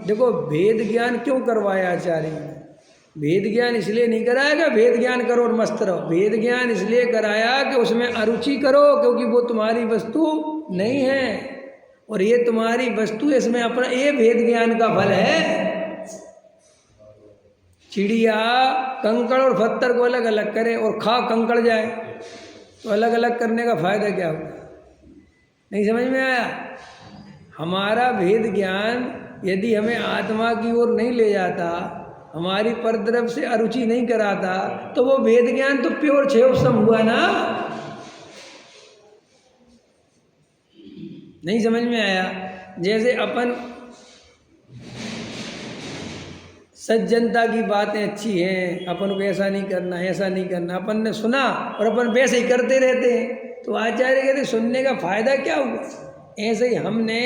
देखो भेद ज्ञान क्यों करवाया आचार्य ने? भेद ज्ञान इसलिए नहीं कराया कि भेद ज्ञान करो और मस्त रहो। भेद ज्ञान इसलिए कराया कि उसमें अरुचि करो, क्योंकि वो तुम्हारी वस्तु नहीं है और ये तुम्हारी वस्तु, इसमें अपना ये भेद ज्ञान का फल है। चिड़िया कंकड़ और पत्थर को अलग अलग करे और खा कंकड़ जाए तो अलग अलग करने का फायदा क्या होगा? नहीं समझ में आया? हमारा भेद ज्ञान यदि हमें आत्मा की ओर नहीं ले जाता, हमारी परद्रव्य से अरुचि नहीं कराता, तो वो भेद ज्ञान तो प्योर क्षेवसम हुआ ना। नहीं समझ में आया? जैसे अपन सज्जनता की बातें अच्छी हैं, अपन को ऐसा नहीं करना, ऐसा नहीं करना, अपन ने सुना और अपन वैसे ही करते रहते हैं, तो आचार्य कहते सुनने का फायदा क्या हुआ? ऐसे ही हमने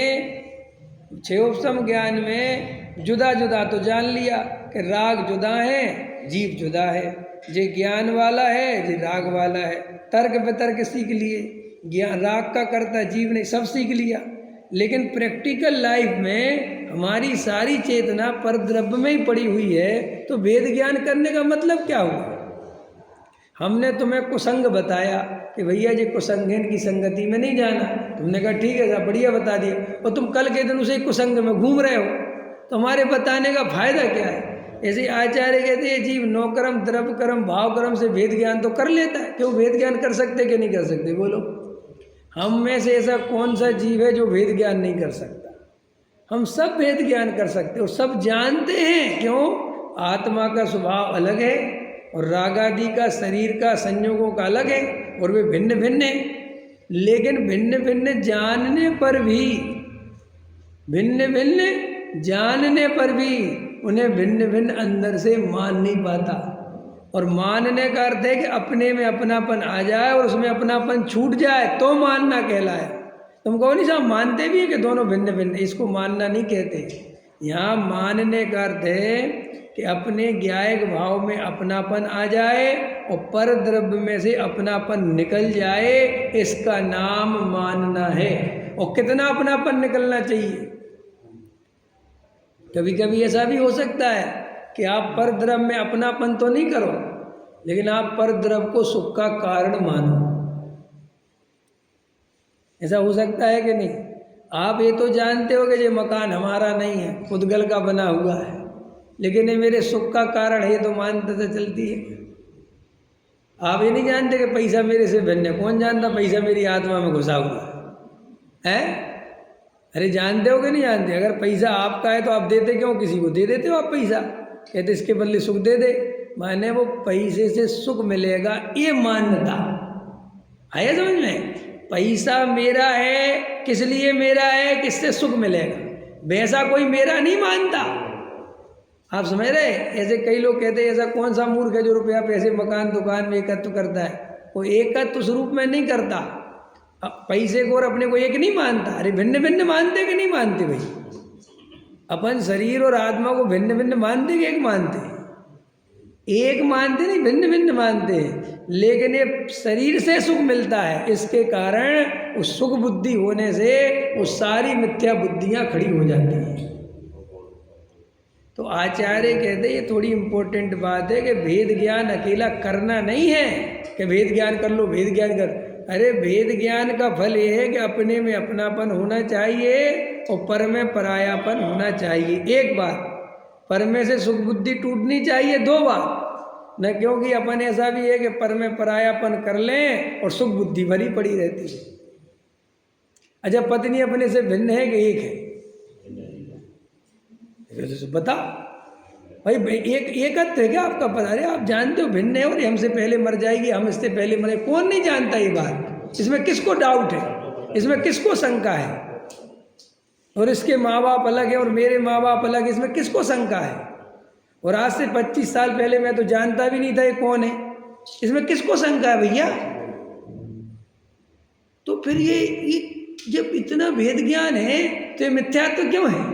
क्षेवसम ज्ञान में जुदा जुदा तो जान लिया कि राग जुदा है, जीव जुदा है, जे ज्ञान वाला है, जे राग वाला है। तर्क वितर्क सीख लिए, ज्ञान राग का करता जीव ने सब सीख लिया। लेकिन प्रैक्टिकल लाइफ में हमारी सारी चेतना परद्रव्य में ही पड़ी हुई है, तो वेद ज्ञान करने का मतलब क्या हुआ? हमने तुम्हें कुसंग बताया कि भैया जी कुसंग की संगति में नहीं जाना, तुमने कहा ठीक है साहब बढ़िया बता दिया, और तुम कल के दिन उसे कुसंग में घूम रहे हो, तो हमारे बताने का फायदा क्या है? ऐसे आचार्य कहते हैं जीव नौकर्म द्रव्य कर्म भाव कर्म से वेद ज्ञान तो कर लेता है। क्यों वेद ज्ञान कर सकते कि नहीं कर सकते? बोलो, हम में से ऐसा कौन सा जीव है जो वेद ज्ञान नहीं कर सकता? हम सब वेद ज्ञान कर सकते और सब जानते हैं। क्यों? आत्मा का स्वभाव अलग है और रागादि का शरीर का संयोगों का अलग है और वे भिन्न भिन्न है। लेकिन भिन्न भिन्न जानने पर भी, भिन्न भिन्न जानने पर भी उन्हें भिन्न भिन्न अंदर से मान नहीं पाता। और मानने का अर्थ है कि अपने में अपनापन आ जाए और उसमें अपनापन छूट जाए तो मानना कहलाए। तुम कहो नहीं साहब मानते भी है कि दोनों भिन्न भिन्न, इसको मानना नहीं कहते। यहाँ मानने का अर्थ है कि अपने ज्ञायक भाव में अपनापन आ जाए और पर द्रव्य में से अपनापन निकल जाए, इसका नाम मानना है। और कितना अपनापन निकलना चाहिए? कभी कभी ऐसा भी हो सकता है कि आप पर द्रव्य में अपनापन तो नहीं करो, लेकिन आप पर द्रव्य को सुख का कारण मानो। ऐसा हो सकता है कि नहीं? आप ये तो जानते हो कि ये मकान हमारा नहीं है, उद्गल का बना हुआ है, लेकिन ये मेरे सुख का कारण है, ये तो मान्यता चलती है। आप ये नहीं जानते कि पैसा मेरे से भिन्न है। कौन जानता पैसा मेरी आत्मा में घुसा हुआ है? अरे जानते हो कि नहीं जानते? अगर पैसा आपका है तो आप देते क्यों? किसी को दे देते हो आप पैसा, कहते इसके बदले सुख दे दे। माने वो पैसे से सुख मिलेगा, ये मान्यता आया समझ में? पैसा मेरा है, किस लिए मेरा है? किससे सुख मिलेगा? वैसा कोई मेरा नहीं मानता। आप समझ रहे? ऐसे कई लोग कहते हैं ऐसा कौन सा मूर्ख है जो रुपया पैसे मकान दुकान में एकत्व करता है? वो एकत्व स्वरूप में नहीं करता, पैसे को और अपने को एक नहीं मानता। अरे भिन्न भिन्न मानते कि नहीं मानते भाई? अपन शरीर और आत्मा को भिन्न भिन्न मानते कि एक मानते? एक मानते नहीं, भिन्न भिन्न मानते हैं। लेकिन ये शरीर से सुख मिलता है, इसके कारण उस सुख बुद्धि होने से वो सारी मिथ्या बुद्धियां खड़ी हो जाती हैं। तो आचार्य कहते ये थोड़ी इंपॉर्टेंट बात है कि भेद ज्ञान अकेला करना नहीं है कि भेद ज्ञान कर लो, भेद ज्ञान कर। अरे भेद ज्ञान का फल ये है कि अपने में अपनापन होना चाहिए और पर में परायापन होना चाहिए। एक बात, पर में से सुख बुद्धि टूटनी चाहिए। दो बात न, क्योंकि अपन ऐसा भी है कि पर में परायापन कर लें और सुख बुद्धि भरी पड़ी रहती है। अच्छा पत्नी अपने से भिन्न है कि एक है? बता भाई, एकत्व है क्या आपका पता? अरे आप जानते हो भिन्न है और हमसे पहले मर जाएगी, हम इससे पहले मरे। कौन नहीं जानता ये बात? इसमें किसको डाउट है? इसमें किसको शंका है? और इसके माँ बाप अलग है और मेरे माँ बाप अलग है, इसमें किसको शंका है? और आज से 25 साल पहले मैं तो जानता भी नहीं था ये कौन है, इसमें किसको शंका है भैया? तो फिर ये जब इतना भेद ज्ञान है तो ये मिथ्यात्व क्यों है?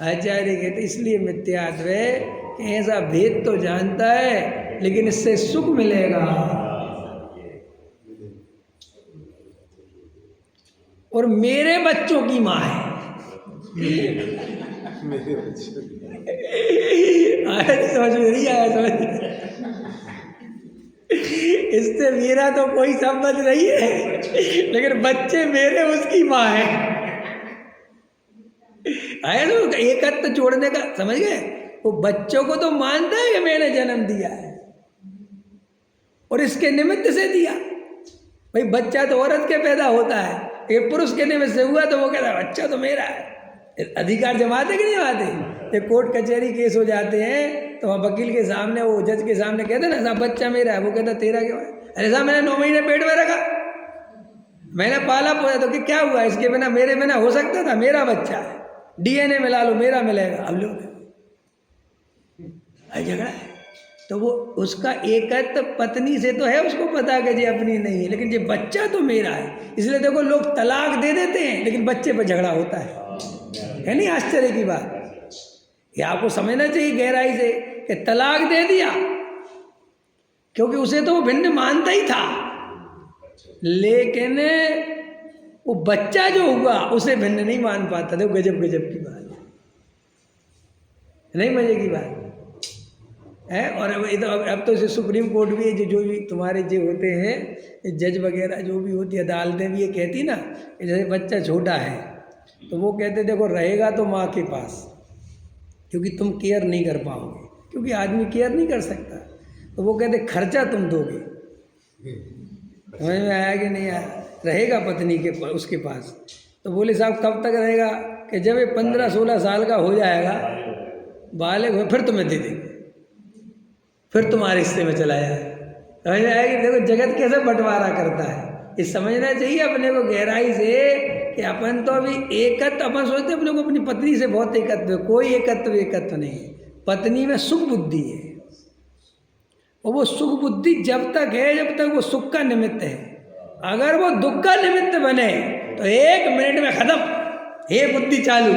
आचार्य कहते इसलिए मिथ्यात्व है कि ऐसा भेद तो जानता है लेकिन इससे सुख मिलेगा। और मेरे बच्चों की माँ है, मेरे बच्चे आया समझ में नहीं आया? समझ इससे मेरा तो कोई संबंध नहीं है, लेकिन बच्चे मेरे उसकी माँ है। आया तो एकत्व जोड़ने का, समझ गए? वो बच्चों को तो मानता है कि मैंने जन्म दिया है और इसके निमित्त से दिया। भाई बच्चा तो औरत के पैदा होता है, ये पुरुष के निमित्त से हुआ, तो वो कहता है बच्चा तो मेरा है। अधिकार जमाते कि नहीं आते? ये कोर्ट कचहरी केस हो जाते हैं तो वहाँ वकील के सामने, वो जज के सामने कहते ना साहब बच्चा मेरा है, वो कहता तेरा क्यों है? अरे साहब मैंने 9 महीने पेट में रखा, मैंने पाला पोया, तो कि क्या हुआ? इसके बिना, मेरे बिना हो सकता था? मेरा बच्चा है, DNA मिला लो मेरा मिलेगा। अब लोग झगड़ा है। तो वो उसका एकत्व पत्नी से तो है, उसको पता कि जी अपनी नहीं है, लेकिन ये बच्चा तो मेरा है। इसलिए देखो लोग तलाक दे देते हैं लेकिन बच्चे पर झगड़ा होता है नहीं? आश्चर्य की बात। ये आपको समझना चाहिए गहराई से कि तलाक दे दिया क्योंकि उसे तो वो भिन्न मानता ही था, लेकिन वो बच्चा जो हुआ उसे भिन्न नहीं मान पाता। देखो गजब गजब की बात है, नहीं मजे की बात है। और अब तो इसे सुप्रीम कोर्ट भी है, जो भी तुम्हारे जो होते हैं जज वगैरह, जो भी होती है अदालतें भी ये कहती ना कि जैसे बच्चा छोटा है तो वो कहते देखो रहेगा तो माँ के पास, क्योंकि तुम केयर नहीं कर पाओगे, क्योंकि आदमी केयर नहीं कर सकता। तो वो कहते खर्चा तुम दोगे। समझ में आया कि नहीं आया? रहेगा पत्नी के उसके पास। तो बोले साहब कब तक रहेगा? कि जब ये 15-16 साल का हो जाएगा, बालक हो, फिर तुम्हें दे देंगे, फिर तुम्हारे हिस्से में चला जाए। समझ में आया कि देखो जगत कैसे बंटवारा करता है। ये समझना चाहिए अपने को गहराई से कि अपन तो अभी एकत्व, अपन सोचते अपने को अपनी पत्नी से बहुत एकत्व, कोई एकत्व नहीं है। पत्नी में सुख बुद्धि है और वो सुख बुद्धि जब तक है जब तक वो सुख का निमित्त है। अगर वो दुख का निमित्त बने तो 1 मिनट में खत्म, हे बुद्धि चालू।